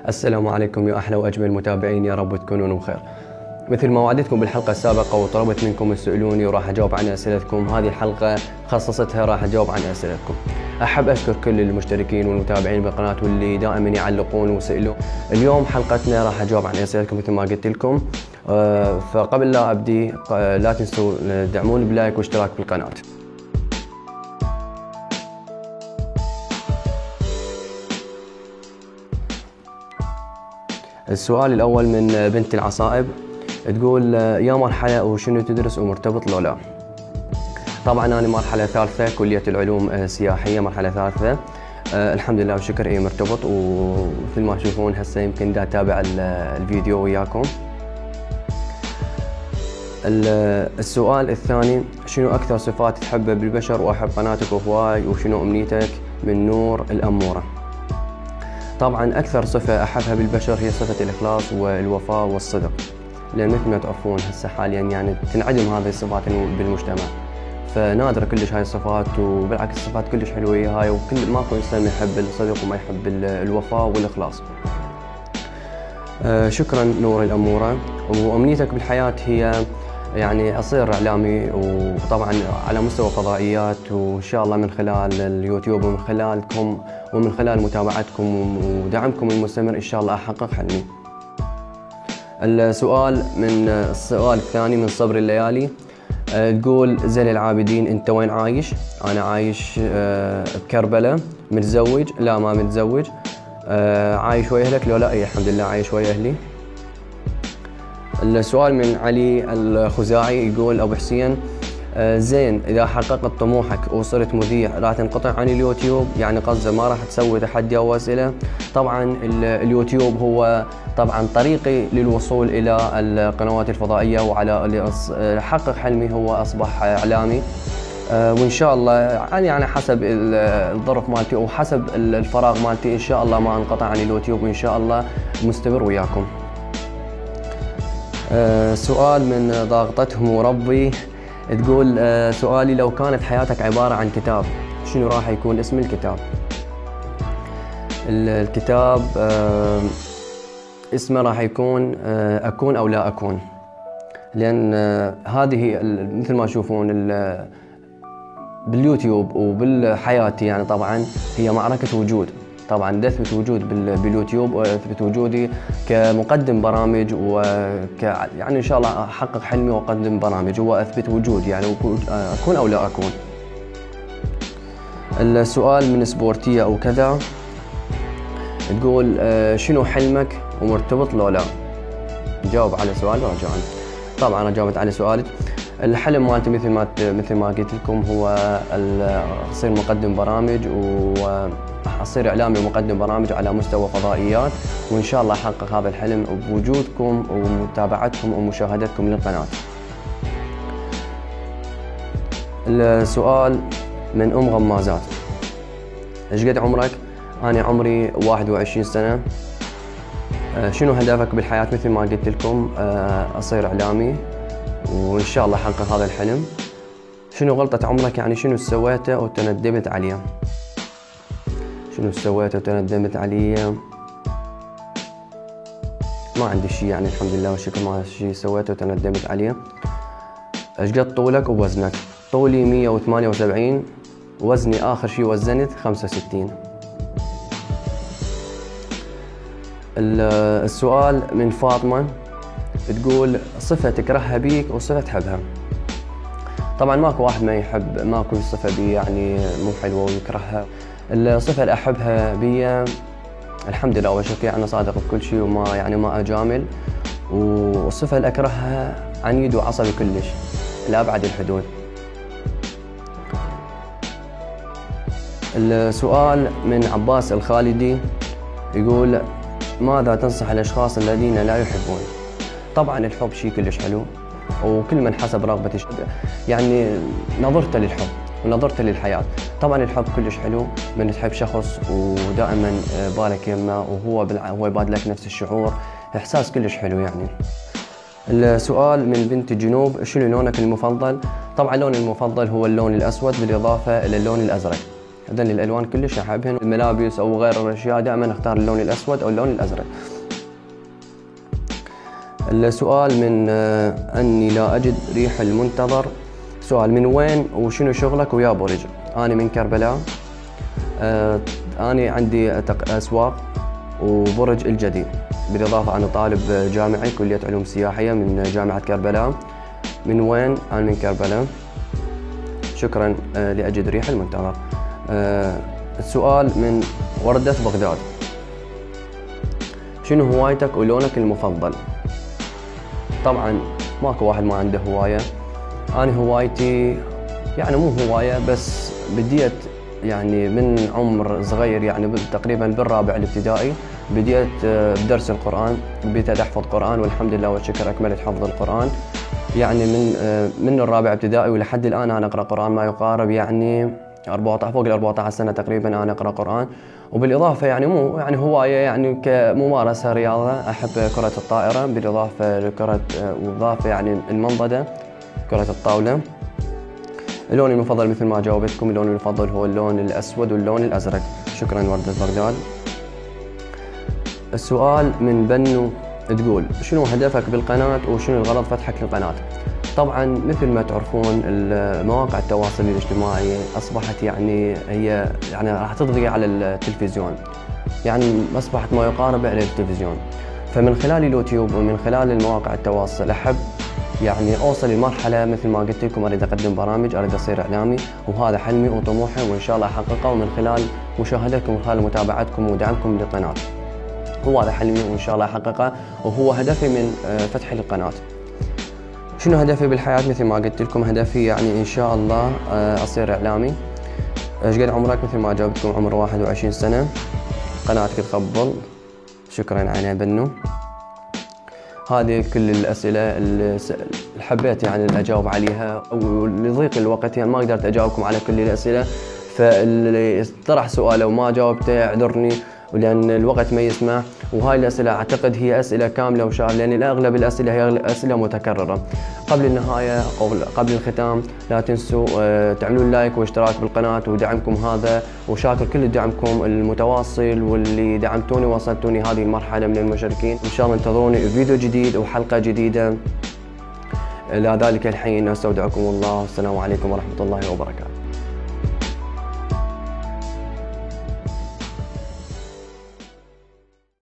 السلام عليكم يا أحلى وأجمل متابعين، يا رب تكونون بخير. مثل ما وعدتكم بالحلقة السابقة وطلبت منكم تسألوني وراح أجاوب عن أسئلتكم، هذه الحلقة خصصتها راح أجاوب عن أسئلتكم. أحب أشكر كل المشتركين والمتابعين بالقناة واللي دائما يعلقون ويسألون. اليوم حلقتنا راح أجاوب عن أسئلتكم مثل ما قلت لكم. فقبل لا أبدي لا تنسوا تدعموني بلايك واشتراك بالقناة. السؤال الأول من بنت العصائب، تقول يا مرحلة وشنو تدرس ومرتبط لو لا؟ طبعا أنا مرحلة ثالثة كلية العلوم السياحية، مرحلة ثالثة. الحمد لله والشكر مرتبط، ومثل ما تشوفون هسه يمكن دا أتابع الفيديو وياكم. السؤال الثاني، شنو أكثر صفات تحبها بالبشر وأحب قناتك هواي وشنو أمنيتك؟ من نور الأمورة. طبعا أكثر صفة أحبها بالبشر هي صفة الإخلاص والوفاء والصدق، لأن مثل ما تعرفون هسه حاليا يعني تنعدم هذه الصفات بالمجتمع، فنادرة كلش هاي الصفات، وبالعكس الصفات كلش حلوة هاي، وكل ماكو إنسان يحب الصدق وما يحب الوفاء والإخلاص. شكرا نور الأمورة. وأمنيتك بالحياة هي يعني أصير إعلامي، وطبعا على مستوى فضائيات، وإن شاء الله من خلال اليوتيوب ومن خلالكم ومن خلال متابعتكم ودعمكم المستمر إن شاء الله أحقق حلمي. السؤال الثاني من صبر الليالي، تقول زين العابدين أنت وين عايش؟ أنا عايش بكربلاء. متزوج؟ لا ما متزوج. عايش ويا أهلك؟ لو لا أي الحمد لله عايش ويا أهلي. السؤال من علي الخزاعي، يقول أبو حسين زين إذا حققت طموحك وصرت مذيع راح تنقطع عن اليوتيوب؟ يعني قصده ما راح تسوي تحدي أو أسئلة؟ طبعا اليوتيوب هو طبعا طريقي للوصول إلى القنوات الفضائية، وعلى حقق حلمي هو أصبح إعلامي، وإن شاء الله يعني حسب الظرف مالتي وحسب الفراغ مالتي إن شاء الله ما انقطع عن اليوتيوب، وإن شاء الله مستمر وياكم. سؤال من ضاغطتهم وربي، تقول سؤالي لو كانت حياتك عبارة عن كتاب شنو راح يكون اسم الكتاب؟ الكتاب اسمه راح يكون أكون أو لا أكون، لأن هذه مثل ما تشوفون باليوتيوب وبالحياتي يعني طبعا هي معركة وجود. طبعا اثبت وجود باليوتيوب، واثبت وجودي كمقدم برامج يعني ان شاء الله احقق حلمي واقدم برامج، هو اثبت وجود يعني اكون او لا اكون. السؤال من سبورتية او كذا، تقول شنو حلمك ومرتبط لو لا؟ جاوب على سؤال رجاء. طبعا انا جاوبت على سؤالك. الحلم مالتي مثل ما قلت لكم هو اصير مقدم برامج، واصير اعلامي ومقدم برامج على مستوى فضائيات، وان شاء الله احقق هذا الحلم بوجودكم ومتابعتكم ومشاهدتكم للقناة. السؤال من غمازات، ايش قد عمرك؟ انا عمري 21 سنة. شنو هدفك بالحياة؟ مثل ما قلت لكم اصير اعلامي، وإن شاء الله أحقق هذا الحلم. شنو غلطة عمرك؟ يعني شنو سويته وتندمت عليه؟ شنو سويته وتندمت عليه؟ ما عندي شيء يعني الحمد لله والشكر، ما شيء سويته وتندمت عليه. ايش قد طولك ووزنك؟ طولي 178، وزني آخر شيء وزنت 65. السؤال من فاطمة، تقول صفة تكرهها بيك وصفة تحبها؟ طبعا ماكو واحد ما يحب، ماكو صفة بي يعني مو حلوة ويكرهها. الصفة اللي أحبها بي الحمد لله والشكر أنا صادق بكل شيء وما ما أجامل، والصفة اللي أكرهها عنيد وعصبي كلش لأبعد الحدود. السؤال من عباس الخالدي، يقول ماذا تنصح الأشخاص الذين لا يحبون؟ طبعا الحب شيء كلش حلو، وكل من حسب رغبة يعني نظرته للحب ونظرته للحياة. طبعا الحب كلش حلو من تحب شخص ودائما بالك يمه وهو يبادلك نفس الشعور، احساس كلش حلو يعني. السؤال من بنت الجنوب: شنو لونك المفضل؟ طبعا لوني المفضل هو اللون الأسود بالإضافة إلى اللون الأزرق. هذول الألوان كلش أحبهن، الملابس أو غير الأشياء دائما أختار اللون الأسود أو اللون الأزرق. السؤال من أني لا أجد ريح المنتظر. سؤال: من وين وشنو شغلك ويا برج؟ أنا من كربلاء. أنا عندي أسواق وبرج الجديد، بالإضافة أنا طالب جامعي كلية علوم سياحية من جامعة كربلاء. من وين؟ أنا من كربلاء. شكرا لأجد ريح المنتظر. السؤال من وردة بغداد: شنو هوايتك ولونك المفضل؟ طبعا ماكو واحد ما عنده هواية. أنا هوايتي يعني مو هواية، بس بديت يعني من عمر صغير، يعني تقريبا بالرابع الابتدائي بديت بدرس القرآن، بديت أحفظ قرآن والحمد لله والشكر أكملت حفظ القرآن. يعني من الرابع ابتدائي ولحد الآن أنا أقرأ قرآن ما يقارب يعني 14 فوق ال 14 سنة تقريبا أنا أقرأ قرآن. وبالإضافة يعني مو يعني هواية، يعني كممارسة رياضة أحب كرة الطائرة، بالإضافة لكرة وإضافة يعني المنضدة كرة الطاولة. اللون المفضل مثل ما جاوبتكم، اللون المفضل هو اللون الأسود واللون الأزرق. شكرا وردة بغداد. السؤال من بنو تقول: شنو هدفك بالقناة وشنو الغرض فتحك للقناة؟ طبعا مثل ما تعرفون مواقع التواصل الاجتماعي أصبحت يعني هي يعني راح تطغي على التلفزيون، يعني أصبحت ما يقارب على التلفزيون. فمن خلال اليوتيوب ومن خلال المواقع التواصل أحب يعني أوصل لمرحلة مثل ما قلت لكم، أريد أقدم برامج، أريد أصير إعلامي، وهذا حلمي وطموحي وإن شاء الله أحققه من خلال مشاهدتكم ومن خلال متابعتكم ودعمكم للقناة. هو هذا حلمي وإن شاء الله أحققه، وهو هدفي من فتح القناة. شنو هدفي بالحياة؟ مثل ما قلت لكم هدفي يعني إن شاء الله أصير إعلامي. إيش قد عمرك؟ مثل ما جاوبتكم عمر 21 سنة. قناتك تخبل. شكرا على بنو. هذه كل الأسئلة اللي حبيت يعني أجاوب عليها، ولضيق الوقت يعني ما قدرت أجاوبكم على كل الأسئلة، فاللي طرح سؤاله وما جاوبته يعذرني ولأن الوقت ما يسمح. وهاي الأسئلة أعتقد هي أسئلة كاملة وشاملة، لأن أغلب الأسئلة هي أسئلة متكررة. قبل النهاية أو قبل الختام لا تنسوا تعملون لايك واشتراك بالقناة ودعمكم هذا، وشاكر كل دعمكم المتواصل واللي دعمتوني ووصلتوني هذه المرحلة من المشاركين. إن شاء الله انتظروني فيديو جديد وحلقة جديدة. إلى ذلك الحين أستودعكم الله، والسلام عليكم ورحمة الله وبركاته.